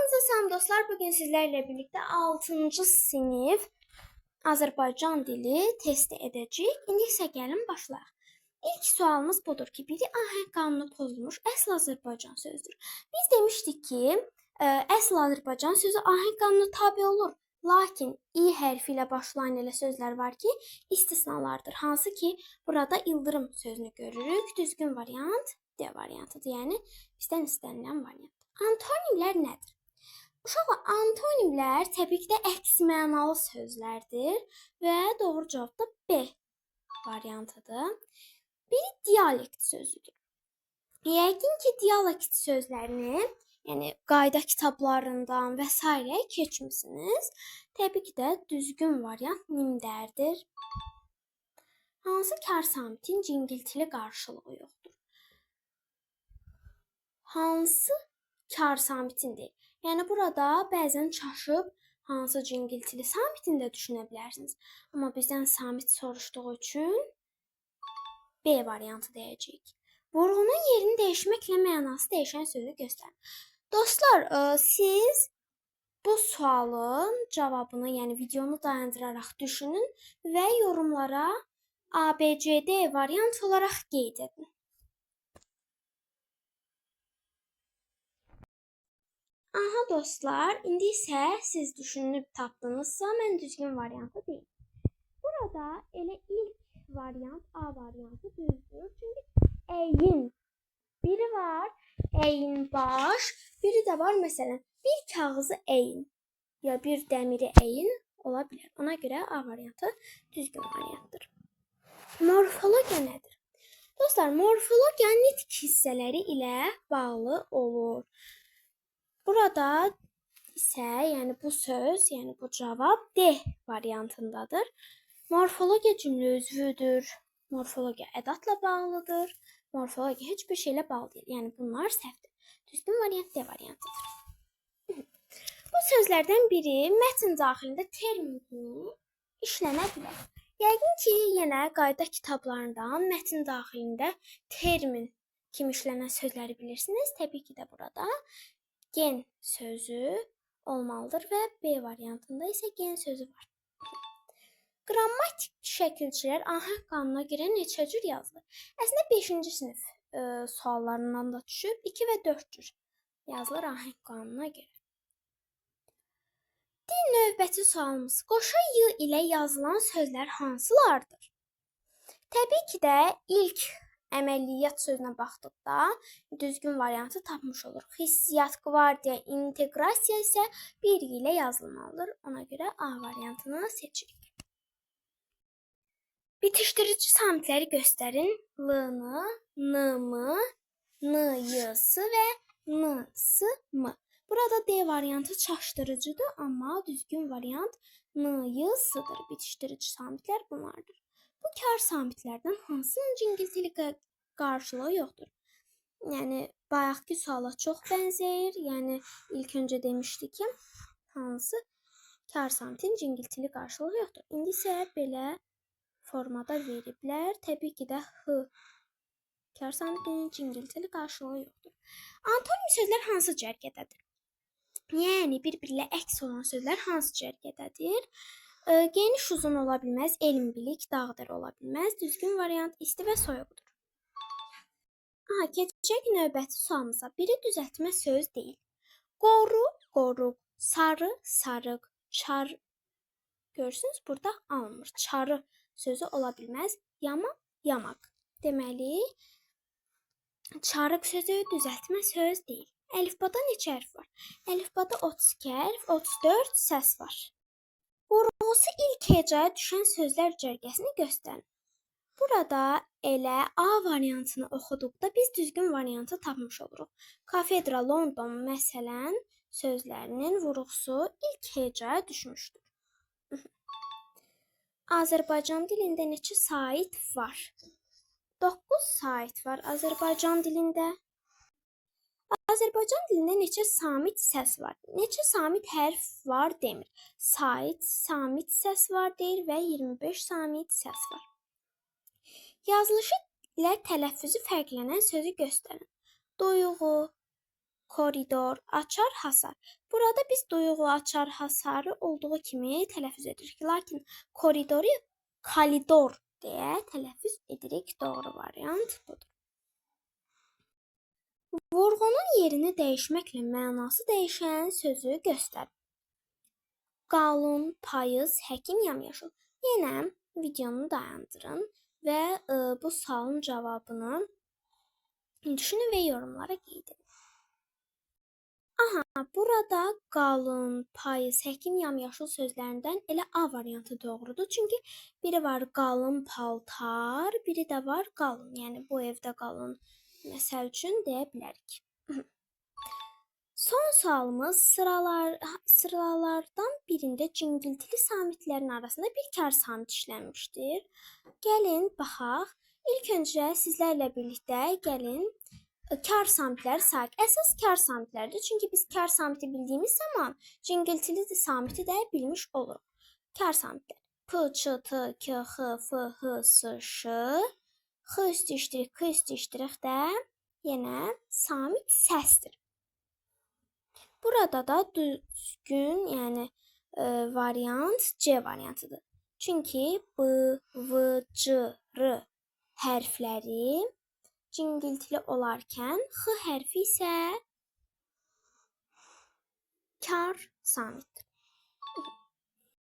Hamınıza salam dostlar. Bugün sizlerle birlikte 6. sınıf Azərbaycan dili testi edəcəyik. İndi isə gəlin başlayaq. İlk sualımız budur ki, biri ahəng qanunu pozulmuş əsl Azərbaycan sözüdür. Biz demişdik ki, əsl Azərbaycan sözü ahəng qanununa tabe olur. Lakin i hərfi ilə başlayan elə sözlər var ki, istisnalardır. Hansı ki, burada ildırım sözünü görürük. Düzgün variant D variantıdır. Yəni bizdən istənilən variant. Antonimlər nədir? Uşaqlar, antonimlər təbii ki də əks mənalı sözlərdir və doğru cavab da B variantıdır. Biri dialekt sözüdür. Yəqin ki, dialekt sözlərini, yəni qayda kitablarından və s. keçmisiniz. Təbii ki də düzgün variant nimdərdir. Hansı kar samitin cingiltili qarşılığı yoxdur? Hansı kar samitin deyil? Yəni burada bəzən çaşıb hansı cingiltili samitini də düşünə bilərsiniz. Amma bizdən samit soruşduğu üçün B variantı deyəcəyik. Vurğunun yerini dəyişməklə mənası dəyişən sözü göstərin. Dostlar, siz bu sualın cavabını, yəni videonu dayandıraraq düşünün və yorumlara ABCD variant olaraq qeyd edin. Aha dostlar, indi isə siz düşünüb tapdınızsa, mən düzgün variantı deyim. Burada elə ilk variant A variantı düzdür. Çünki əyin biri var, əyin baş, biri də var məsələn, bir kağızı əyin ya bir dəmiri əyin ola bilər. Ona görə A variantı düzgün variantdır. Morfologiya nədir? Dostlar, morfologiya nitq hissələri ilə bağlı olur. Burada isə, yəni bu söz, yəni bu cavab D variantındadır. Morfologiya cümlə üzvüdür. Morfologiya ədatla bağlıdır. Morfologiya heç bir şeylə bağlı deyil. Yəni bunlar səhvdir. Düzgün variant D variantıdır. Bu sözlərdən biri mətn daxilində termin kimi işlənə bilər. Yəqin ki, yenə qayda kitablarından mətn daxilində termin kimi işlənən sözləri bilirsiniz. Təbii ki də burada gen sözü olmalıdır və B variantında isə gen sözü var. Qrammatik şəkilçilər ahəng qanununa görə neçə cür yazılır? Əslində 5-ci sinif suallarından da düşüb 2 və 4 cür yazılır ahəng qanununa görə. Növbəti sualımız. Qoşa y ilə yazılan sözlər hansılardır? Təbii ki də ilk əməliyyat sözünə baxdıqda düzgün variantı tapmış oluruq. Hissiyyat, qvardiya, inteqrasiya isə bir ilə yazılmalıdır. Ona görə A variantını seçirik. Bitişdirici samitləri göstərin. L-nı, n-mı, n-y-sı və n-sı-mı. Burada D variantı çaşdırıcıdır, amma düzgün variant n-y-sıdır. Bitişdirici samitlər bunlardır. Bu kar samitlərdən hansının cingiltili qarşılığı yoxdur? Yəni, bayaqki suala çox bənzəyir. Yəni, ilk öncə demişdik ki, hansı kar samitin cingiltili qarşılığı yoxdur. İndi isə belə formada veriblər. Təbii ki də H kar samitinin cingiltili qarşılığı yoxdur. Antonim sözlər hansı cərgədədir? Yəni, bir-birlə əks olan sözlər hansı cərgədədir? Geniş uzun ola bilməz, elm bilik, dağdır ola bilməz. Düzgün variant isti və soyuqdur. Keçək növbəti sualımıza. Biri düzəltmə söz deyil. Qoru, qoruq, sarı, sarıq, çar. Görürsünüz, burada almır. Çarı sözü ola bilməz. Yama, yamaq. Deməli, çarıq sözü düzəltmə söz deyil. Əlifbada neçə hərf var? Əlifbada 32 hərf, 34 səs var. Vurğusu ilk hecaya düşən sözlər cərgəsini göstərin. Burada elə A variantını oxuduqda biz düzgün variantı tapmış oluruq. Kafedra, London, məsələn, sözlərinin vurğusu ilk hecaya düşmüşdür. Azərbaycan dilində neçə sait var? 9 sait var Azərbaycan dilində. Azərbaycan dilində neçə samit səs var? Neçə samit hərf var demir. Sait, samit səs var deyir və 25 samit səs var. Yazılışı ilə tələffüzü fərqlənən sözü göstərin. Doyuğu, koridor, açar, hasar. Burada biz duyğu, açar, hasarı olduğu kimi tələffüz edirik. Lakin koridoru koridor deyə tələffüz edirik. Doğru variant budur. Vurğunun yerini dəyişməklə mənası dəyişən sözü göstər. Qalın, payız, həkim, yamyaşıl. Yenə videonu dayandırın və bu sualın cavabını düşünün və yorumlara qeyd edin. Burada qalın, payız, həkim, yamyaşıl sözlərindən elə A variantı doğrudur. Çünki biri var qalın paltar, biri də var qalın. Yəni bu evdə qalın. Məsəl üçün deyə bilərik. Son sualımız sıralardan birində cingiltili samitlərin arasında bir kar samit işlənmişdir. Gəlin baxaq. İlk öncə sizlərlə birlikdə gəlin kar samitləri sayaq. Əsas kar samitlərdir. Çünki biz kar samiti bildiyimiz zaman cingiltili samiti də bilmiş oluruq. Kar samitlər. P, Ç, T, K, X, F, H, S, Ş. X üstü iştirik, K üstü iştirik də yenə samit səsdir. Burada da düzgün, yəni variant C variantıdır. Çünki B, V, C, R hərfləri cingiltili olarkən X hərfi isə kar samitdir.